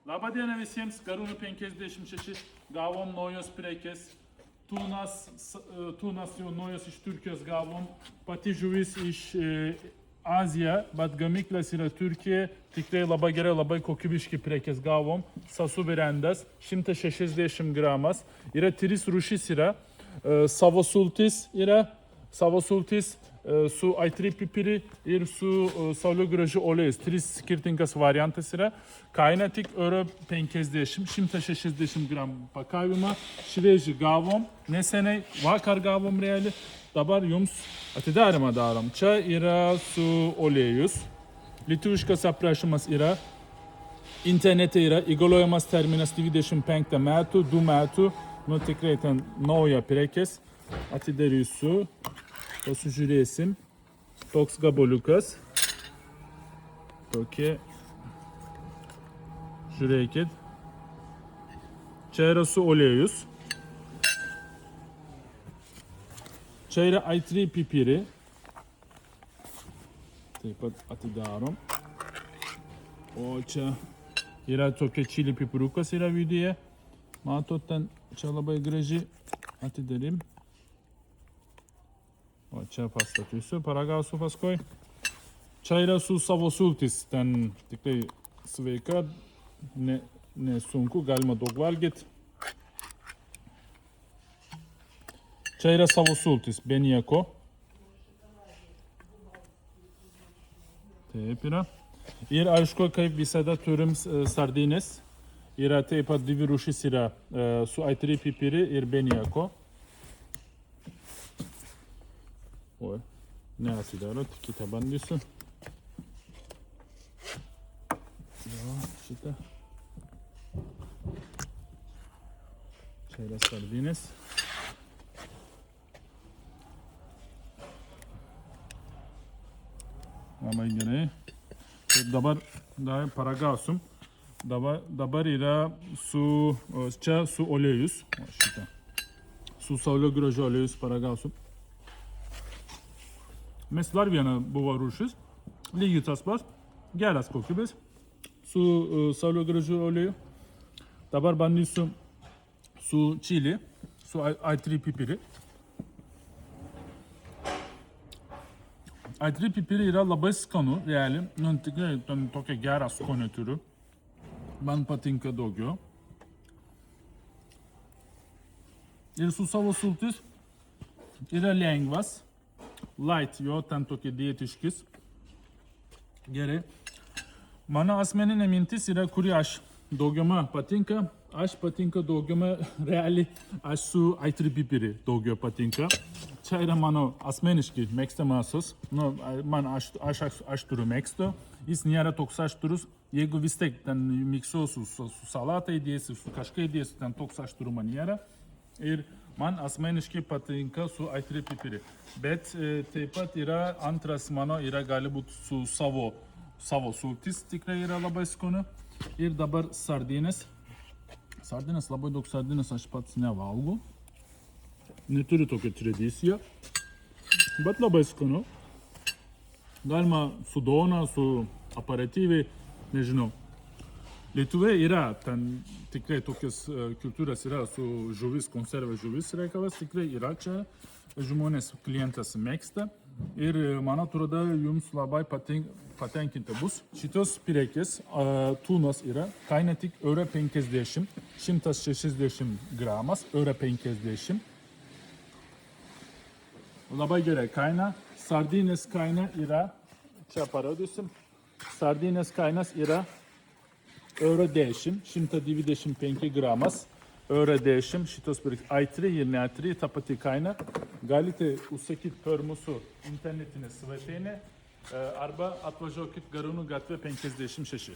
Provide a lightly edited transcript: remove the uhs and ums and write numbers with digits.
Labadiena visiems, Karūnų 56, gavom naujos prekės. Tūnas jau naujos iš Turkijos gavom. Pati žuvis iš Azija, bet gamyklas yra Turkija. Tikrai labai gerai, labai kokybiški prekės gavom. Sasu virendas, 160 gramas. Yra 3 rūšis yra. Savo sultis yra. Savo sultis su aitri pipiri ir su saulėgrąžų olejais. 3 skirtingas variantas yra. Kaina tik euro 50, 160 gram pakavimą. Švieži gavom, neseniai, vakar gavom realiai. Dabar jums atidarimą darom. Čia yra su olejus. Lietuviškas aprašymas yra. Internete yra įgaliojamas terminas 25 metų, 2 metų. Nu tikrai ten nauja prekės. Atidarysiu. Pasižiūrėsim. Toks gabaliukas. Tokie. Žiūrėkit. Čia yra su olejus. Čia yra aitri pipiri. Taip pat atidarom. O čia yra tokia čili pipirukas yra viduje. Matot, ten čia labai graži. Atidarim. O čia pastatysiu, paragausiu paskui. Čia yra su savo sultis, ten tikrai sveika, nesunku, galima daug valgyti. Čia yra savo sultis, be nieko. Taip yra. Ir aišku, kaip visada turim sardinės. Yra taip pat 2 rūšis yra su aitri pipiri ir be nieko. Oi, neatsidaro, tik kitą bandysiu. Jo, šitą. Čia yra sardinės. Labai gerai. Taip dabar paragausim. Dabar yra čia su olejus. O šitą. Su saulėgrąžų olejus paragausim. Mes dar viena buvo rūšis, lygiai tas pats, geras kokybės, su saulėgrąžų oleju. Dabar bandysiu su čili, su aitri pipiri. Aitri pipiri yra labai skanu, realiai, nu tikrai tokia gerą skonį turiu. Man patinka daugiau. Ir su savo sultis yra lengvas. Light, jo, ten tokie dietiškis. Gerai. Mano asmeninė mintis yra, kuri aš daugiama patinka. Aš patinka daugiama, realiai, aš su aitri pipiri daugiau patinka. Čia yra mano asmeniškai mėgstamasis. Nu, aš turiu mėgsto. Jis nėra toks aštrus. Jeigu vis tiek ten miksuosiu su salata įdėsiu, su kažką įdėsiu, ten toks aštrų manierą. Ir man asmeniškai patinka su aitri pipiri. Bet taip pat yra antras mano, yra gali būti su savo sultis, tikrai yra labai skanu. Ir dabar sardinės. Sardinės, labai daug sardinės aš pats nevalgau. Neturiu tokią tradiciją. Bet labai skanu. Galima su duona, su aperityviai, nežinau. Lietuviai yra, ten tikrai tokias kultūras yra su žuvis, konservė žuvis reikalas, tikrai yra čia. Žmonės klientas mėgsta ir man atrodo jums labai patenkinta bus. Šitos prekės tūnos yra, kaina tik euro 50, 160 gramas, euro 50. Labai gerai kaina. Sardinės kaina yra, čia parodysim, sardinės kainas yra euro 10, 125 gramas, euro 10, šitos aitri ir neaitri, ta pati kaina. Galite užsakyti per mūsų internetinę svetainę arba atvažiuokit Karūnų gatvė 56.